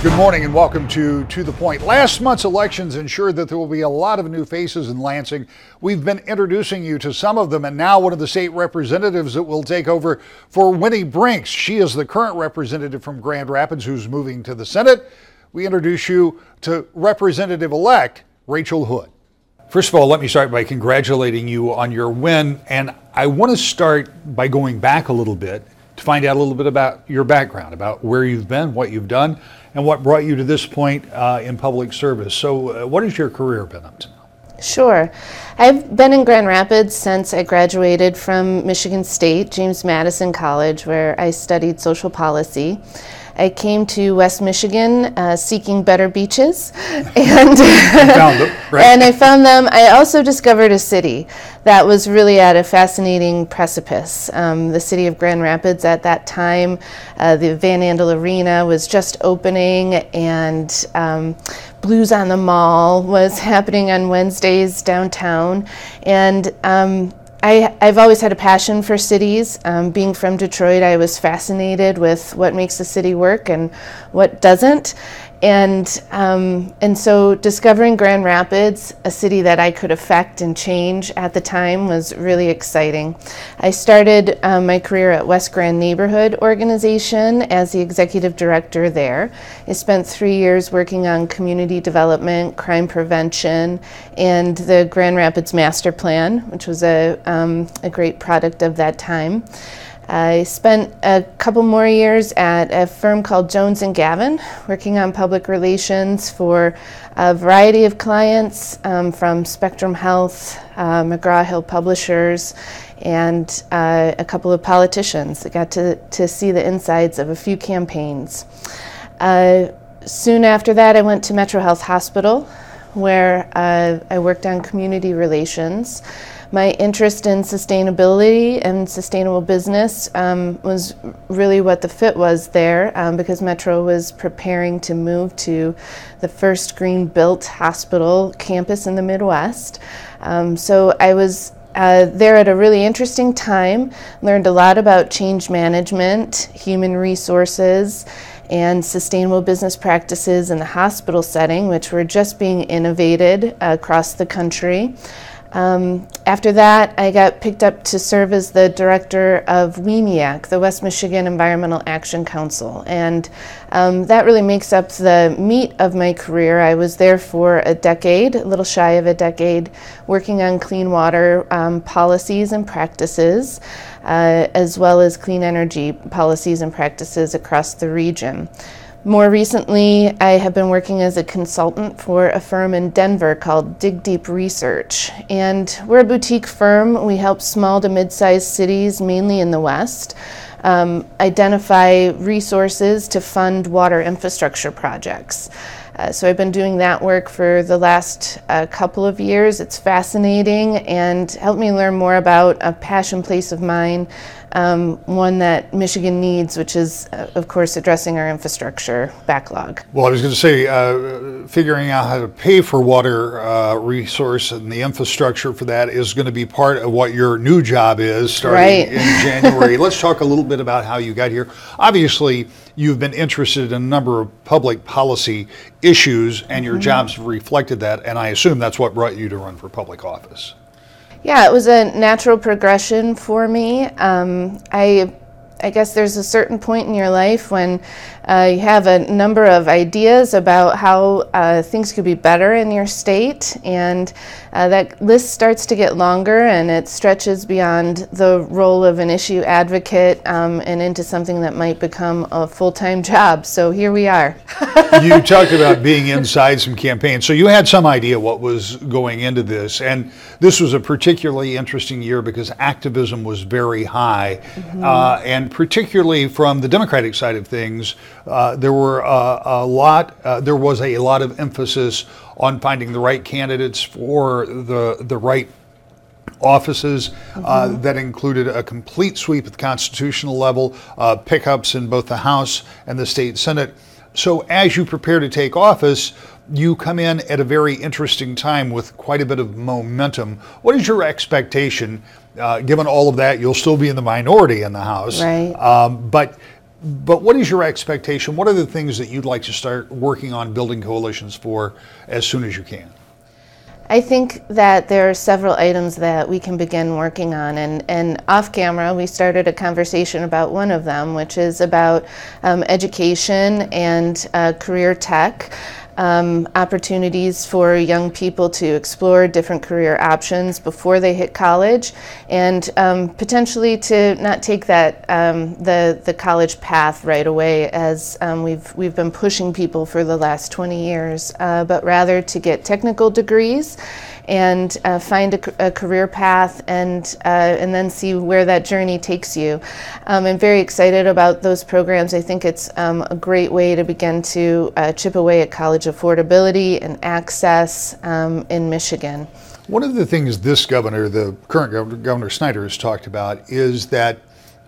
Good morning and welcome to the Point. Last month's elections ensured that there will be a lot of new faces in Lansing. We've been introducing you to some of them, and now one of the state representatives that will take over for Winnie Brinks. She is the current representative from Grand Rapids who's moving to the Senate. We introduce you to Representative-elect Rachel Hood. First of all, let me start by congratulating you on your win, and I want to start by going back a little bit to find out a little bit about your background, about where you've been, what you've done, and what brought you to this point in public service. So what has your career been up to now? Sure. I've been in Grand Rapids since I graduated from Michigan State, James Madison College, where I studied social policy. I came to West Michigan seeking better beaches, and found them, right? And I found them. I also discovered a city that was really at a fascinating precipice. The city of Grand Rapids at that time, the Van Andel Arena was just opening, and Blues on the Mall was happening on Wednesdays downtown, and I've always had a passion for cities. Being from Detroit, I was fascinated with what makes a city work and what doesn't. And so discovering Grand Rapids, a city that I could affect and change at the time, was really exciting. I started my career at West Grand Neighborhood Organization as the executive director there. I spent 3 years working on community development, crime prevention, and the Grand Rapids Master Plan, which was a great product of that time. I spent a couple more years at a firm called Jones & Gavin, working on public relations for a variety of clients, from Spectrum Health, McGraw-Hill Publishers, and a couple of politicians. I got to see the insides of a few campaigns. Soon after that, I went to Metro Health Hospital, where I worked on community relations. My interest in sustainability and sustainable business was really what the fit was there, because Metro was preparing to move to the first green-built hospital campus in the Midwest. So I was there at a really interesting time, learned a lot about change management, human resources, and sustainable business practices in the hospital setting, which were just being innovated across the country. After that, I got picked up to serve as the director of WEMEAC, the West Michigan Environmental Action Council, and that really makes up the meat of my career. I was there for a decade, a little shy of a decade, working on clean water policies and practices, as well as clean energy policies and practices across the region. More recently, I have been working as a consultant for a firm in Denver called Dig Deep Research. And we're a boutique firm. We help small to mid-sized cities, mainly in the West, identify resources to fund water infrastructure projects. So I've been doing that work for the last couple of years. It's fascinating and helped me learn more about a passion place of mine, one that Michigan needs, which is, of course, addressing our infrastructure backlog. Well, I was going to say, figuring out how to pay for water resource and the infrastructure for that is going to be part of what your new job is starting in January. Let's talk a little bit about how you got here. Obviously, you've been interested in a number of public policy issues, and your jobs have reflected that, and I assume that's what brought you to run for public office. Yeah, it was a natural progression for me. I guess there's a certain point in your life when you have a number of ideas about how things could be better in your state, and that list starts to get longer, and it stretches beyond the role of an issue advocate and into something that might become a full-time job. So here we are. You talked about being inside some campaigns, so you had some idea what was going into this, and this was a particularly interesting year because activism was very high, and particularly from the Democratic side of things, there was a lot of emphasis on finding the right candidates for the right offices that included a complete sweep at the constitutional level, pickups in both the House and the state Senate. So as you prepare to take office, you come in at a very interesting time with quite a bit of momentum. What is your expectation? Given all of that, you'll still be in the minority in the House. Right. But But what is your expectation? What are the things that you'd like to start working on building coalitions for as soon as you can? I think that there are several items that we can begin working on, and off camera we started a conversation about one of them, which is about education and career tech. Opportunities for young people to explore different career options before they hit college, and potentially to not take that the college path right away, as we've been pushing people for the last 20 years, but rather to get technical degrees and find a career path, and then see where that journey takes you. I'm very excited about those programs. I think it's a great way to begin to chip away at college affordability and access in Michigan. One of the things this governor, the current Governor Snyder, has talked about is that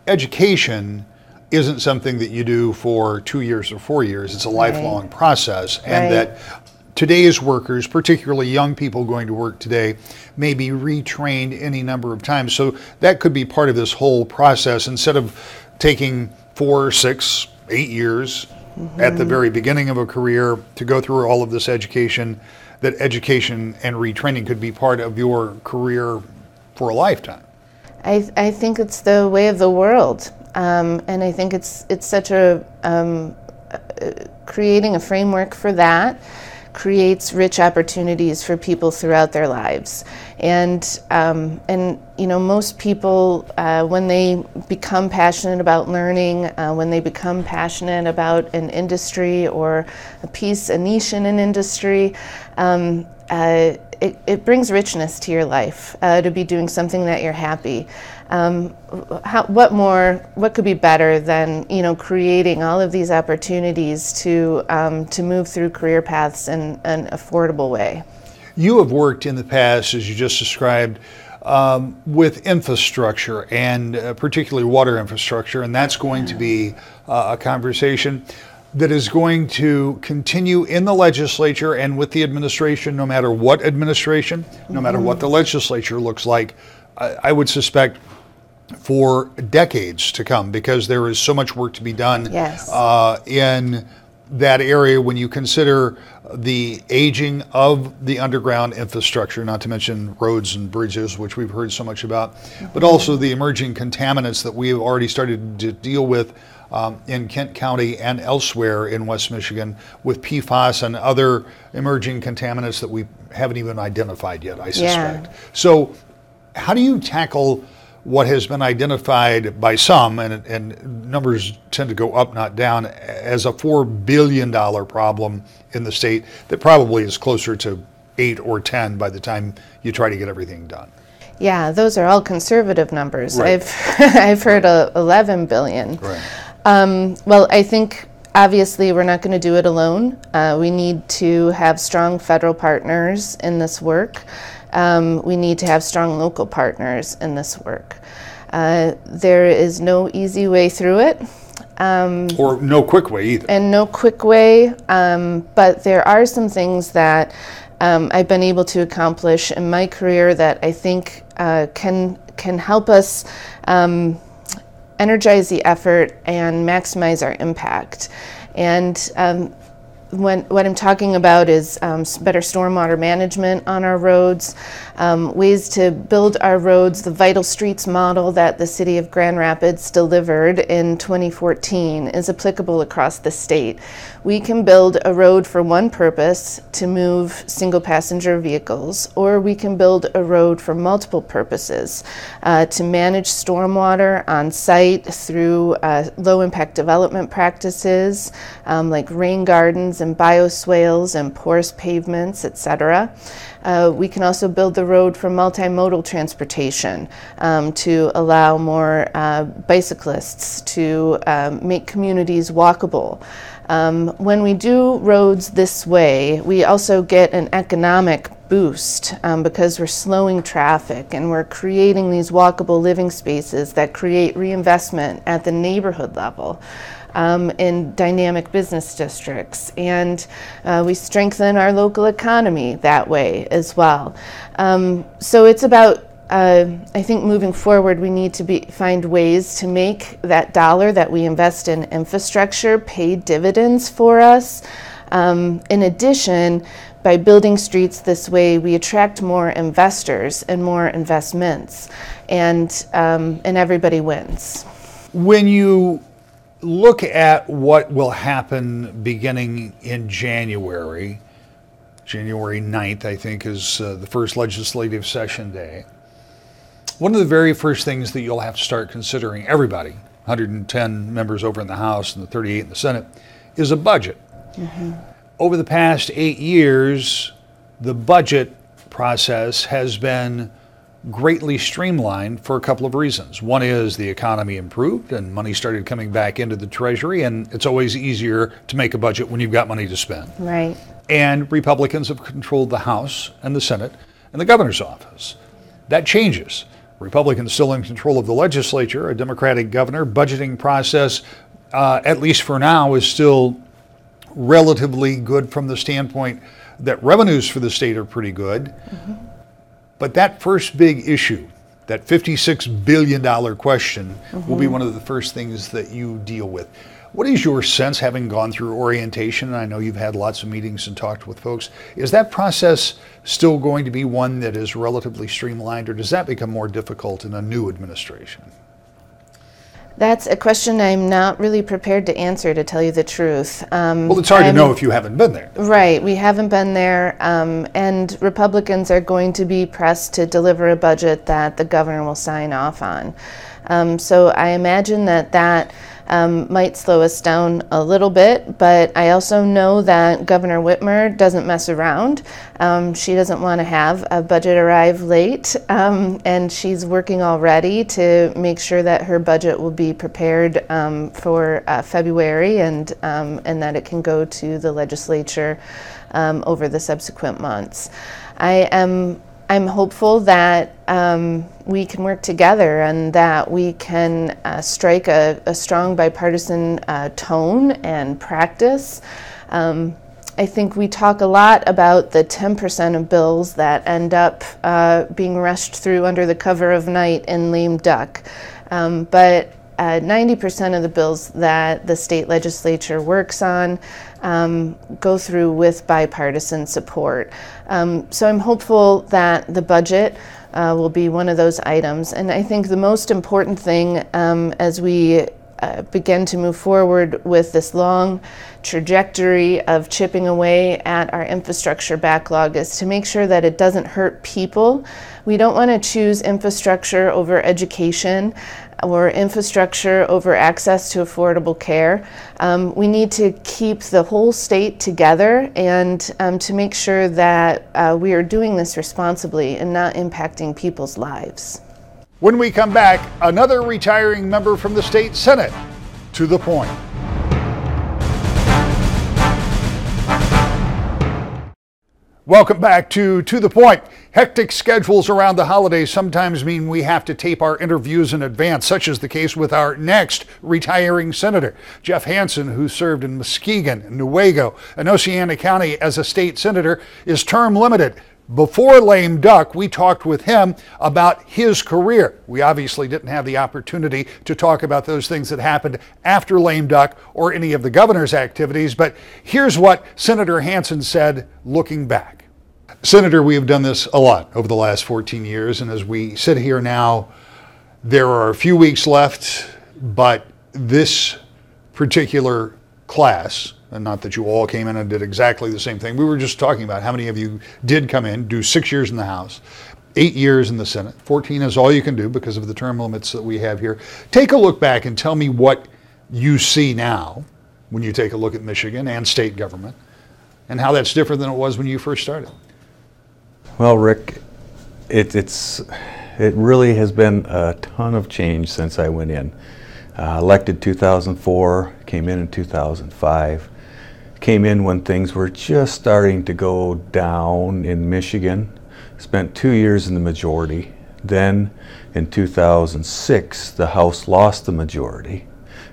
education isn't something that you do for 2 years or 4 years. It's a lifelong process, and that today's workers, particularly young people going to work today, may be retrained any number of times. So that could be part of this whole process. Instead of taking 4, 6, 8 years at the very beginning of a career to go through all of this education, that education and retraining could be part of your career for a lifetime. I think it's the way of the world, and I think it's such a creating a framework for that creates rich opportunities for people throughout their lives. And you know, most people, when they become passionate about learning, when they become passionate about an industry or a niche in an industry, it brings richness to your life to be doing something that you're happy. What could be better than, you know, creating all of these opportunities to move through career paths in an affordable way? You have worked in the past, as you just described, with infrastructure and particularly water infrastructure, and that's going to be a conversation that is going to continue in the legislature and with the administration, no matter what administration, no matter what the legislature looks like, I would suspect for decades to come, because there is so much work to be done in that area when you consider the aging of the underground infrastructure, not to mention roads and bridges, which we've heard so much about, but also the emerging contaminants that we have already started to deal with in Kent County and elsewhere in West Michigan with PFAS and other emerging contaminants that we haven't even identified yet, I suspect. So how do you tackle what has been identified by some, and numbers tend to go up, not down, as a $4 billion problem in the state that probably is closer to 8 or 10 by the time you try to get everything done? Yeah, those are all conservative numbers. Right. I've heard 11 billion. Right. Well, I think obviously we're not going to do it alone. We need to have strong federal partners in this work. We need to have strong local partners in this work. There is no easy way through it. Or no quick way either. And no quick way, but there are some things that I've been able to accomplish in my career that I think can help us energize the effort and maximize our impact. And what I'm talking about is better stormwater management on our roads, ways to build our roads. The Vital Streets model that the city of Grand Rapids delivered in 2014 is applicable across the state. We can build a road for one purpose, to move single passenger vehicles, or we can build a road for multiple purposes, to manage stormwater on site through low impact development practices like rain gardens and bioswales and porous pavements, etc. We can also build the road for multimodal transportation to allow more bicyclists, to make communities walkable. When we do roads this way, we also get an economic boost because we're slowing traffic and we're creating these walkable living spaces that create reinvestment at the neighborhood level. In dynamic business districts, and we strengthen our local economy that way as well. So it's about I think moving forward, we need to find ways to make that dollar that we invest in infrastructure pay dividends for us. In addition, by building streets this way, we attract more investors and more investments, and everybody wins. When you look at what will happen beginning in January 9th, I think, is the first legislative session day. One of the very first things that you'll have to start considering, everybody, 110 members over in the House and the 38 in the Senate, is a budget. Mm-hmm. Over the past 8 years, the budget process has been greatly streamlined for a couple of reasons. One is the economy improved and money started coming back into the Treasury, and it's always easier to make a budget when you've got money to spend. Right. And Republicans have controlled the House and the Senate and the governor's office. That changes. Republicans still in control of the legislature, a Democratic governor. Budgeting process, at least for now, is still relatively good from the standpoint that revenues for the state are pretty good. Mm-hmm. But that first big issue, that $56 billion question, will be one of the first things that you deal with. What is your sense, having gone through orientation, and I know you've had lots of meetings and talked with folks, is that process still going to be one that is relatively streamlined, or does that become more difficult in a new administration? That's a question I'm not really prepared to answer, to tell you the truth. Well, it's hard to know if you haven't been there. Right, we haven't been there, and Republicans are going to be pressed to deliver a budget that the governor will sign off on. So I imagine that might slow us down a little bit, but I also know that Governor Whitmer doesn't mess around. She doesn't want to have a budget arrive late, and she's working already to make sure that her budget will be prepared for February, and that it can go to the legislature over the subsequent months. I'm hopeful that we can work together and that we can strike a strong bipartisan tone and practice. I think we talk a lot about the 10% of bills that end up being rushed through under the cover of night in lame duck. But 90% of the bills that the state legislature works on go through with bipartisan support. So I'm hopeful that the budget will be one of those items. And I think the most important thing as we begin to move forward with this long trajectory of chipping away at our infrastructure backlog is to make sure that it doesn't hurt people. We don't want to choose infrastructure over education or infrastructure over access to affordable care. We need to keep the whole state together and to make sure that we are doing this responsibly and not impacting people's lives. When we come back, another retiring member from the state Senate. To the point. Welcome back to the Point. Hectic schedules around the holidays sometimes mean we have to tape our interviews in advance, such as the case with our next retiring senator, Jeff Hansen, who served in Muskegon, Newaygo, and Oceana County as a state senator, is term limited. Before lame duck, we talked with him about his career. We obviously didn't have the opportunity to talk about those things that happened after lame duck or any of the governor's activities, but here's what Senator Hansen said looking back. Senator, we have done this a lot over the last 14 years, and as we sit here now, there are a few weeks left, but this particular class, and not that you all came in and did exactly the same thing. We were just talking about how many of you did come in, do 6 years in the House, 8 years in the Senate. 14 is all you can do because of the term limits that we have here. Take a look back and tell me what you see now when you take a look at Michigan and state government and how that's different than it was when you first started. Well, Rick, it really has been a ton of change since I went in. Elected 2004, came in 2005. Came in when things were just starting to go down in Michigan. Spent 2 years in the majority. Then in 2006, the House lost the majority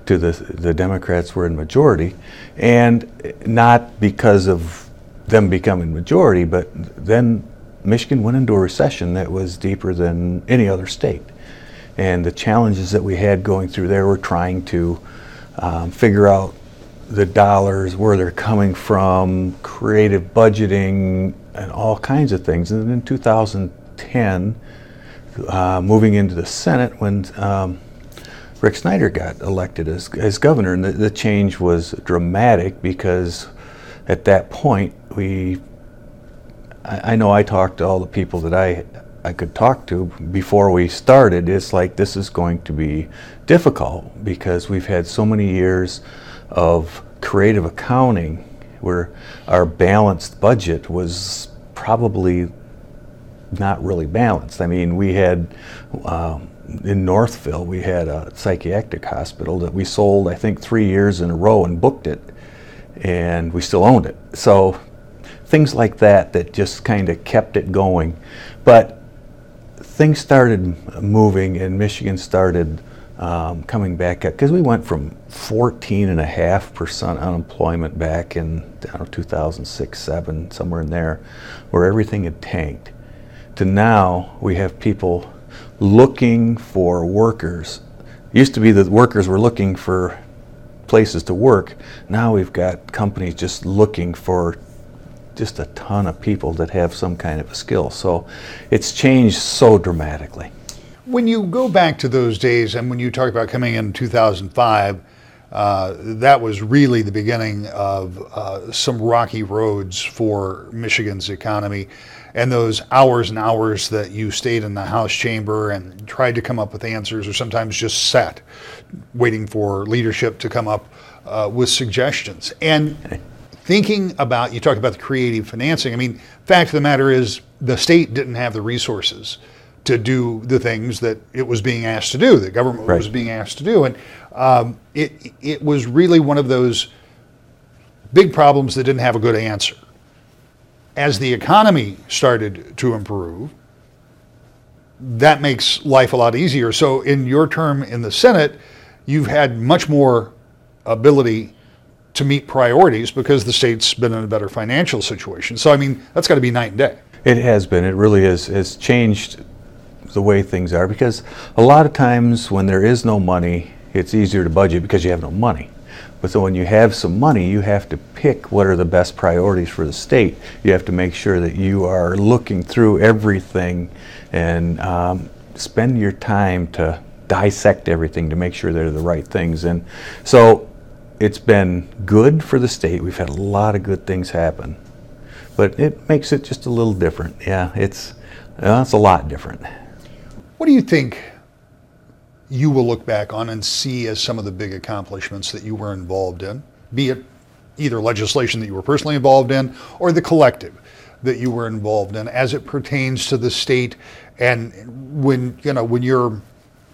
to the Democrats were in majority, and not because of them becoming majority, but then Michigan went into a recession that was deeper than any other state. And the challenges that we had going through there were trying to figure out the dollars, where they're coming from, creative budgeting, and all kinds of things. And then in 2010, moving into the Senate, when Rick Snyder got elected as governor, and the change was dramatic, because at that point I know I talked to all the people that I could talk to before we started. It's like, this is going to be difficult because we've had so many years of creative accounting where our balanced budget was probably not really balanced. I mean, we had in Northville, we had a psychiatric hospital that we sold, I think, 3 years in a row and booked it, and we still owned it. So things like that just kind of kept it going. But things started moving, and Michigan started coming back up, because we went from 14.5% unemployment back in 2006, 7, somewhere in there, where everything had tanked, to now we have people looking for workers. It used to be that workers were looking for places to work. Now we've got companies just looking for just a ton of people that have some kind of a skill. So it's changed so dramatically. When you go back to those days, and when you talk about coming in 2005, that was really the beginning of some rocky roads for Michigan's economy. And those hours and hours that you stayed in the House chamber and tried to come up with answers, or sometimes just sat waiting for leadership to come up with suggestions. And thinking about, you talked about the creative financing. I mean, fact of the matter is, the state didn't have the resources to do the things that it was being asked to do, the government Right. was being asked to do. And it was really one of those big problems that didn't have a good answer. As the economy started to improve, that makes life a lot easier. So in your term in the Senate, you've had much more ability to meet priorities because the state's been in a better financial situation. So, I mean, that's got to be night and day. It has been. It really has changed the way things are, because a lot of times when there is no money, it's easier to budget because you have no money. But so when you have some money, you have to pick what are the best priorities for the state. You have to make sure that you are looking through everything and spend your time to dissect everything to make sure they're the right things. And so it's been good for the state. We've had a lot of good things happen, but it makes it just a little different. Yeah, it's a lot different. What do you think you will look back on and see as some of the big accomplishments that you were involved in, be it either legislation that you were personally involved in or the collective that you were involved in, as it pertains to the state? And when you're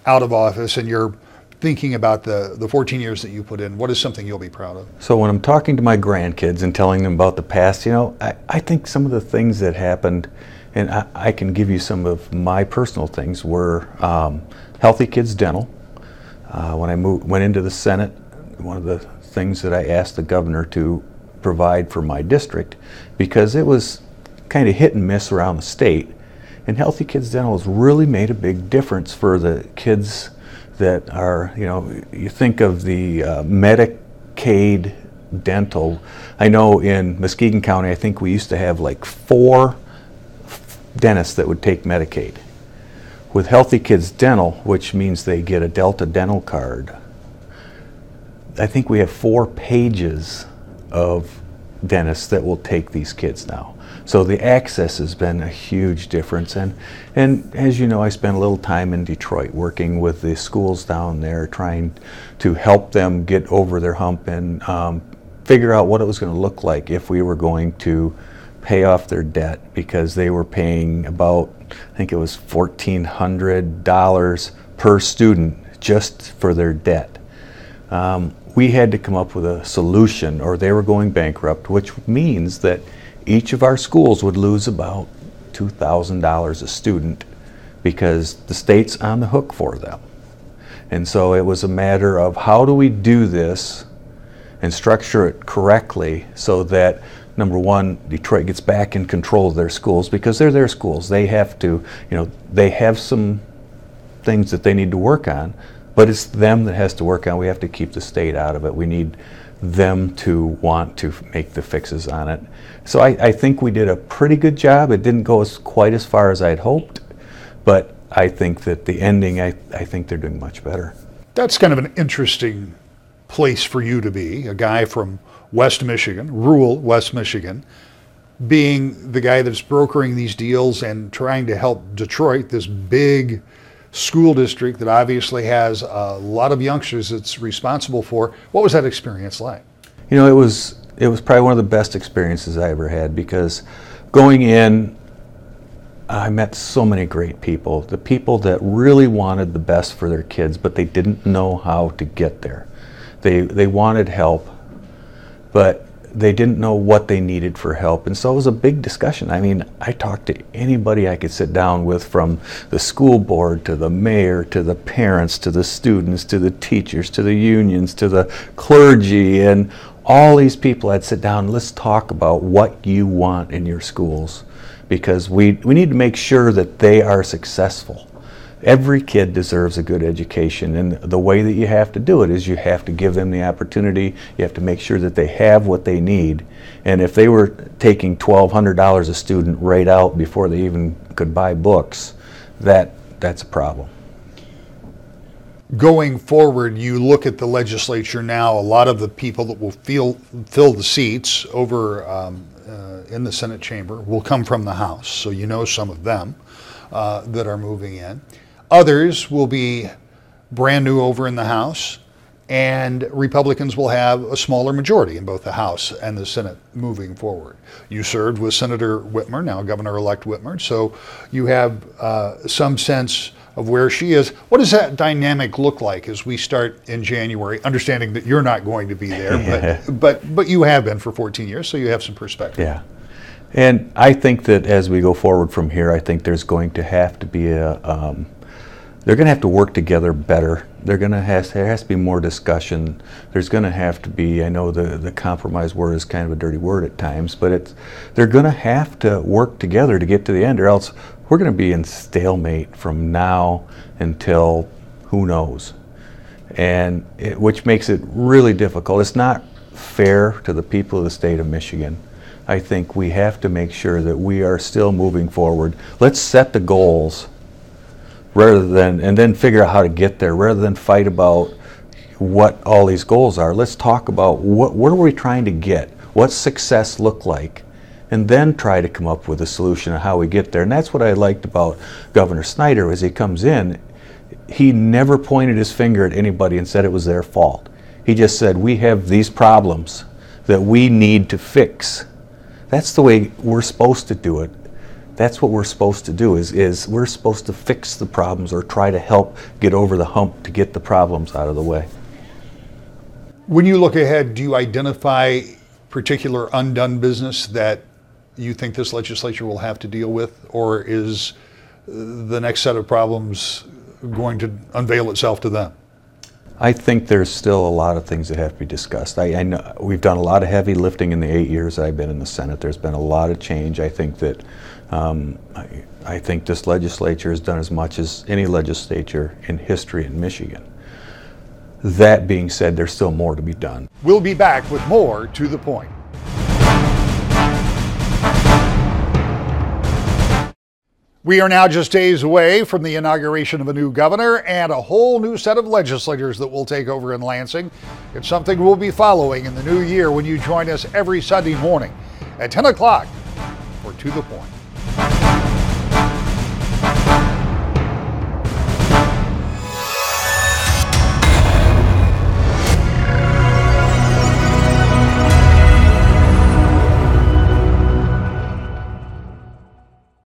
out of office and you're thinking about the 14 years that you put in, what is something you'll be proud of? So when I'm talking to my grandkids and telling them about the past, I think some of the things that happened, and I can give you some of my personal things, were Healthy Kids Dental. When I went into the Senate, one of the things that I asked the governor to provide for my district, because it was kind of hit and miss around the state, and Healthy Kids Dental has really made a big difference for the kids that are, you think of the Medicaid dental. I know in Muskegon County, I think we used to have like 4 dentists that would take Medicaid. With Healthy Kids Dental, which means they get a Delta dental card, I think we have 4 pages of dentists that will take these kids now. So the access has been a huge difference. And as you know, I spent a little time in Detroit working with the schools down there, trying to help them get over their hump and figure out what it was going to look like if we were going to pay off their debt, because they were paying about, I think it was $1,400 per student just for their debt. We had to come up with a solution or they were going bankrupt, which means that each of our schools would lose about $2,000 a student because the state's on the hook for them. And so it was a matter of, how do we do this and structure it correctly so that number one, Detroit gets back in control of their schools because they're their schools. They have to, they have some things that they need to work on, but it's them that has to work on. We have to keep the state out of it. We need them to want to make the fixes on it. So I think we did a pretty good job. It didn't go quite as far as I'd hoped, but I think that the ending, I think they're doing much better. That's kind of an interesting place for you to be, a guy from West Michigan, rural West Michigan, being the guy that's brokering these deals and trying to help Detroit, this big school district that obviously has a lot of youngsters it's responsible for. What was that experience like? It was probably one of the best experiences I ever had, because going in, I met so many great people, the people that really wanted the best for their kids, but they didn't know how to get there. They wanted help, but they didn't know what they needed for help, and so it was a big discussion. I mean, I talked to anybody I could sit down with, from the school board to the mayor to the parents to the students to the teachers to the unions to the clergy, and all these people I'd sit down and let's talk about what you want in your schools, because we need to make sure that they are successful. Every kid deserves a good education, and the way that you have to do it is you have to give them the opportunity. You have to make sure that they have what they need. And if they were taking $1,200 a student right out before they even could buy books, that's a problem. Going forward, you look at the legislature now, a lot of the people that will fill the seats over in the Senate chamber will come from the House. So you know some of them that are moving in. Others will be brand new over in the House, and Republicans will have a smaller majority in both the House and the Senate moving forward. You served with Senator Whitmer, now Governor-elect Whitmer, so you have some sense of where she is. What does that dynamic look like as we start in January, understanding that you're not going to be there, but you have been for 14 years, so you have some perspective. Yeah. And I think that as we go forward from here, I think there's going to have to be they're going to have to work together better. There has to be more discussion. There's going to have to be, I know the compromise word is kind of a dirty word at times, but they're going to have to work together to get to the end, or else we're going to be in stalemate from now until who knows. And which makes it really difficult. It's not fair to the people of the state of Michigan. I think we have to make sure that we are still moving forward. Let's set the goals and then figure out how to get there, rather than fight about what all these goals are. Let's talk about what are we trying to get? What's success look like? And then try to come up with a solution on how we get there. And that's what I liked about Governor Snyder. As he comes in, he never pointed his finger at anybody and said it was their fault. He just said, we have these problems that we need to fix. That's the way we're supposed to do it. That's what we're supposed to do, is we're supposed to fix the problems or try to help get over the hump to get the problems out of the way. When you look ahead, do you identify particular undone business that you think this legislature will have to deal with, or is the next set of problems going to unveil itself to them? I think there's still a lot of things that have to be discussed. I know we've done a lot of heavy lifting in the 8 years I've been in the Senate. There's been a lot of change. I think that I think this legislature has done as much as any legislature in history in Michigan. That being said, there's still more to be done. We'll be back with more To the Point. We are now just days away from the inauguration of a new governor and a whole new set of legislators that will take over in Lansing. It's something we'll be following in the new year when you join us every Sunday morning at 10 o'clock for To the Point.